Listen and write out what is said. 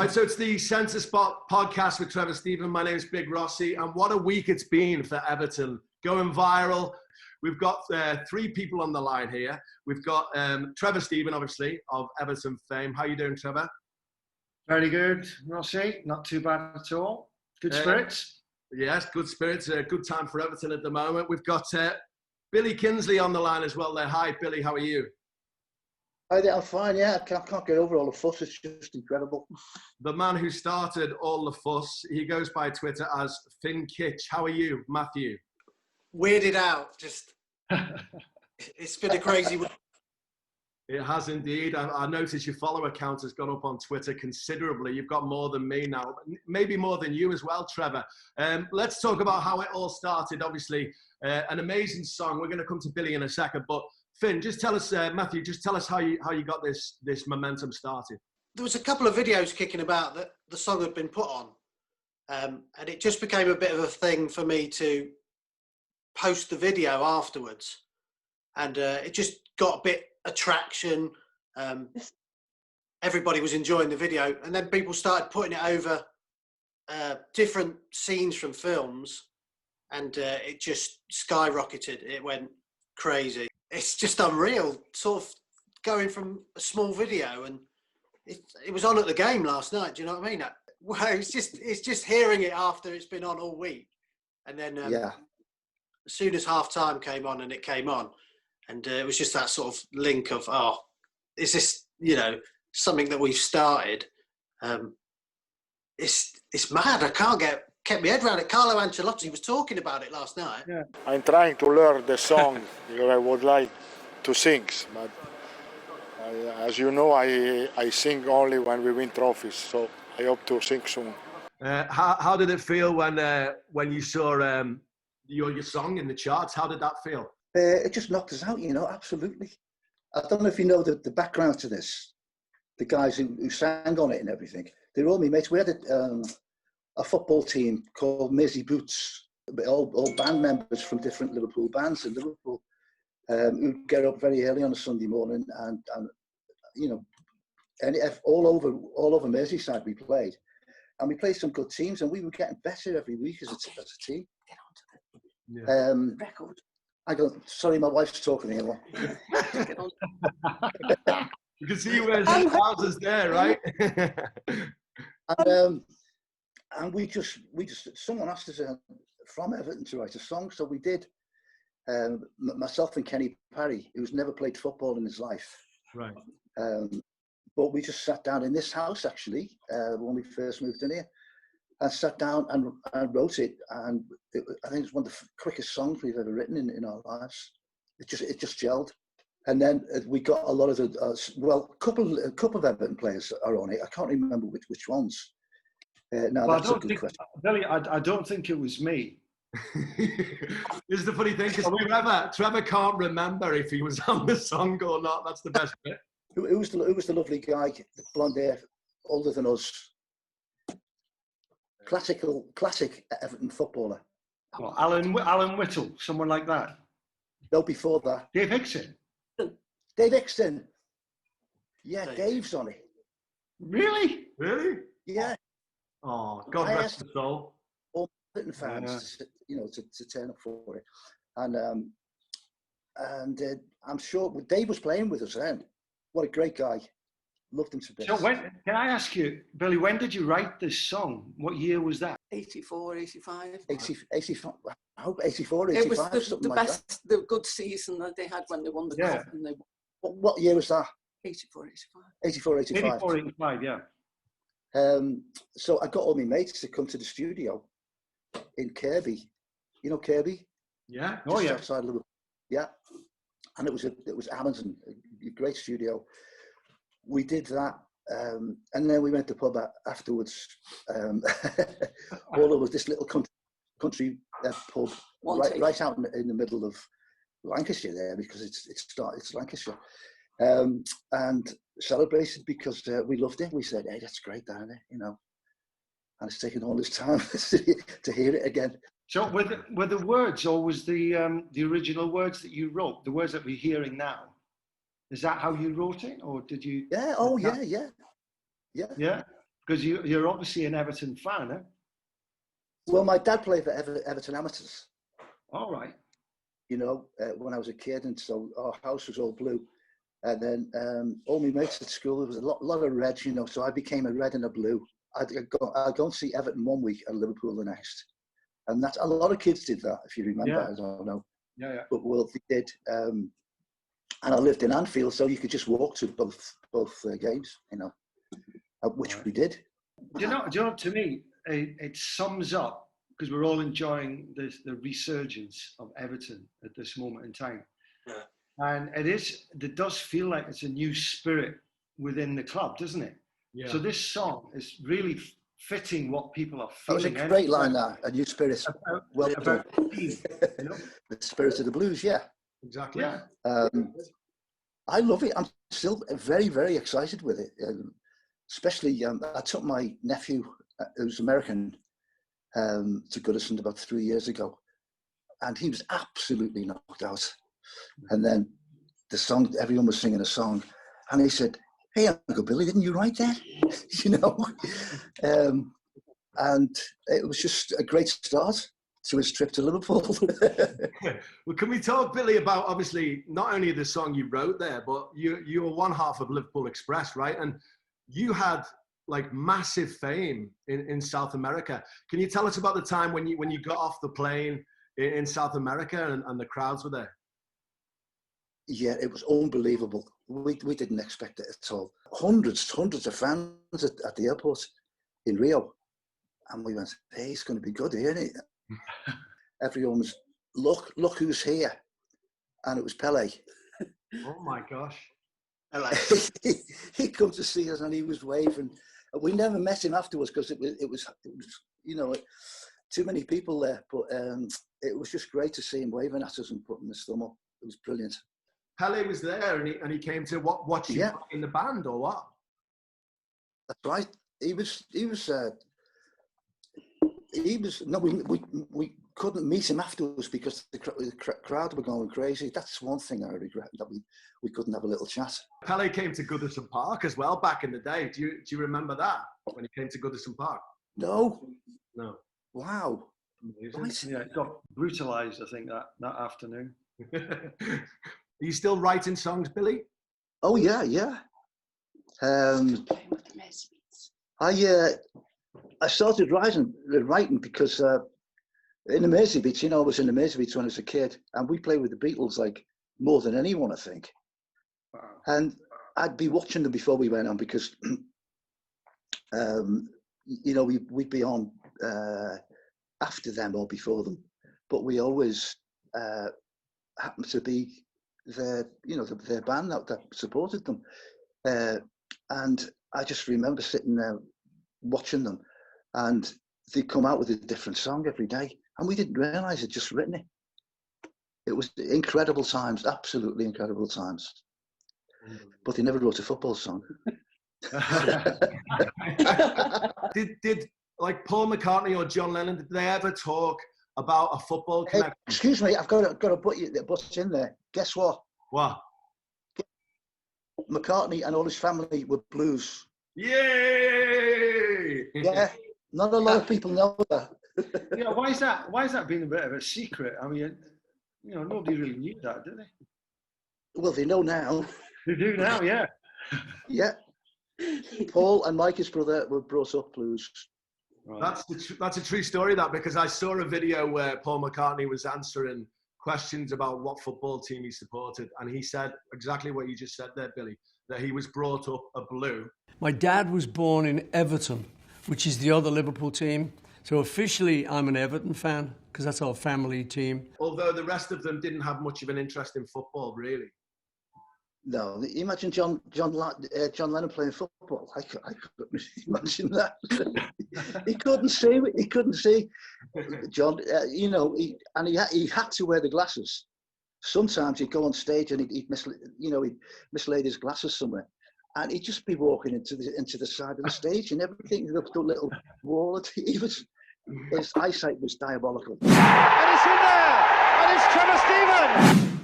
Right, so it's the Centre Spot podcast with Trevor Stephen. My name's Big Rossi, and what a week it's been for Everton. Going viral. We've got three people on the line here. We've got Trevor Stephen, obviously, of Everton fame. How you doing, Trevor? Very good, Rossi. Not too bad at all. Good spirits. Yes, good spirits. Good time for Everton at the moment. We've got Billy Kinsley on the line as well there. Hi, Billy. How are you? Hi there, I'm fine, yeah. I can't get over all the fuss. It's just incredible. The man who started all the fuss, he goes by Twitter as Finn Kitch. How are you, Matthew? Weirded out. Just, it's been a crazy week. It has indeed. I noticed your follower count has gone up on Twitter considerably. You've got more than me now, maybe more than you as well, Trevor. Let's talk about how it all started. Obviously, an amazing song. We're going to come to Billy in a second, but Finn, just tell us, Matthew, just tell us how you got this momentum started. There was a couple of videos kicking about that the song had been put on, and it just became a bit of a thing for me to post the video afterwards, and it just got a bit of traction. Everybody was enjoying the video, and then people started putting it over different scenes from films, and it just skyrocketed. It went crazy. It's just unreal, sort of going from a small video, and it was on at the game last night. Do you know what I mean? Well, it's just hearing it after it's been on all week, and then as soon as half time came on, and it came on, and it was just that sort of link of, oh, is this something that we've started? It's mad. I can't kept my head around it. Carlo Ancelotti was talking about it last night. Yeah. I'm trying to learn the song because I would like to sing, but as you know, I sing only when we win trophies, so I hope to sing soon. How did it feel when you saw your song in the charts? How did that feel? It just knocked us out, absolutely. I don't know if you know the background to this. The guys who sang on it and everything, they were all my mates. We had a football team called Mersey Boots, all band members from different Liverpool bands in Liverpool, who'd get up very early on a Sunday morning and all over Merseyside we played, and we played some good teams, and we were getting better every week as a team. Yeah. I go, sorry, my wife's talking here. You can see you wearing his trousers there, right? And we just someone asked us from Everton to write a song, so we did. Myself and Kenny Parry, who's never played football in his life, right? But we just sat down in this house actually when we first moved in here, and sat down and wrote it. And I think it's one of the quickest songs we've ever written in our lives. It just gelled. And then we got a lot of a couple of Everton players are on it. I can't remember which ones. That's a good question. Billy, I don't think it was me. This is the funny thing, because Trevor can't remember if he was on the song or not. That's the best bit. Who was the lovely guy, the blonde hair, older than us? Classic Everton footballer. Well, Alan Whittle, someone like that. No, before that. Dave Hickson. Dave Hickson. Yeah, Dave's on it. Really? Really? Yeah. Oh, God rest his soul. All Everton fans, to turn up for it, and I'm sure Dave was playing with us then. What a great guy. Loved him to bits. So can I ask you, Billy, when did you write this song? What year was that? 84, 85. 85. I hope 84, 85. It was the best, the good season that they had when they won the cup. And what year was that? 84, 85. 84, 85. 84, 85, yeah. So I got all my mates to come to the studio in Kirby. You know Kirby? Yeah. Just outside Liverpool. Yeah. And it was Amazon, a great studio. We did that, and then we went to the pub afterwards. All over this little country pub, right out in the middle of Lancashire there, because it's Lancashire, and celebrated because we loved it. We said, "Hey, that's great down there," and it's taken all this time to hear it again. So were the words, or was the original words that you wrote, the words that we're hearing now? Is that how you wrote it, or did you? Yeah. Oh, yeah. Yeah. Because you're obviously an Everton fan, eh? Well, my dad played for Everton Amateurs, All right. you know, when I was a kid, and so our house was all blue. And then all my mates at school, there was a lot of reds, you know, so I became a red and a blue. I'd go and see Everton one week and Liverpool the next. And that's, a lot of kids did that, if you remember, Yeah. I don't know. Yeah. But well, they did. And I lived in Anfield, so you could just walk to both games, you know, which Right. we did. Do you know, to me, it sums up, because we're all enjoying the resurgence of Everton at this moment in time. Yeah. And it does feel like it's a new spirit within the club, doesn't it? Yeah. So this song is really fitting what people are That was feeling. a great line, that, a new spirit. Well done. About team, you know? The spirit of the blues, yeah. Exactly. Yeah. I love it. I'm still very, very excited with it. Especially, I took my nephew, who's American, to Goodison about 3 years ago, and he was absolutely knocked out. And then the song, everyone was singing a song, and he said, "Hey, Uncle Billy, didn't you write that?" You know, and it was just a great start to his trip to Liverpool. Well, can we talk, Billy, about obviously not only the song you wrote there, but you were one half of Liverpool Express, right? And you had like massive fame in South America. Can you tell us about the time when you got off the plane in South America and the crowds were there? Yeah, it was unbelievable. We didn't expect it at all. Hundreds of fans at the airport in Rio. And we went, hey, it's going to be good here, isn't it? Everyone was, look who's here. And it was Pele. Oh my gosh. He come to see us and he was waving. We never met him afterwards because it was you know, too many people there. But it was just great to see him waving at us and putting his thumb up. It was brilliant. Pele was there and he came to watch you in the band or what? That's right. He was no, we couldn't meet him afterwards because the crowd were going crazy. That's one thing I regret, that we couldn't have a little chat. Pele came to Goodison Park as well back in the day. Do you remember that, when he came to Goodison Park? No. Wow. Right. Yeah, it got brutalised, I think, that afternoon. Are you still writing songs, Billy? Oh yeah. I started writing because in the Mersey Beats, you know, I was in the Mersey Beats when I was a kid, and we played with the Beatles like more than anyone, I think. Wow. And I'd be watching them before we went on because, you know, we'd be on after them or before them, but we always happened to be their band that supported them. And I just remember sitting there watching them, and they'd come out with a different song every day, and we didn't realise they'd just written it. It was incredible times, absolutely incredible times. But they never wrote a football song. Did like Paul McCartney or John Lennon, did they ever talk about a football connection? Hey, excuse me, I've got to put in there. Guess what? What? McCartney and all his family were blues. Yay! Yeah, not a lot of people know that. Yeah, why is that being a bit of a secret? I mean, you know, nobody really knew that, did they? Well, they know now. They do now, yeah. Yeah. Paul and Mike, his brother, were brought up blues. Right. That's a true story, that, because I saw a video where Paul McCartney was answering questions about what football team he supported, and he said exactly what you just said there, Billy, that he was brought up a blue. My dad was born in Everton, which is the other Liverpool team. So officially, I'm an Everton fan because that's our family team. Although the rest of them didn't have much of an interest in football, really. No, imagine John Lennon playing football. I couldn't imagine that. He couldn't see. John, you know, he had to wear the glasses. Sometimes he'd go on stage and he'd mislaid his glasses somewhere, and he'd just be walking into the side of the stage and everything. Looked a little wall. His eyesight was diabolical. And it's in there, and it's Trevor Stevens.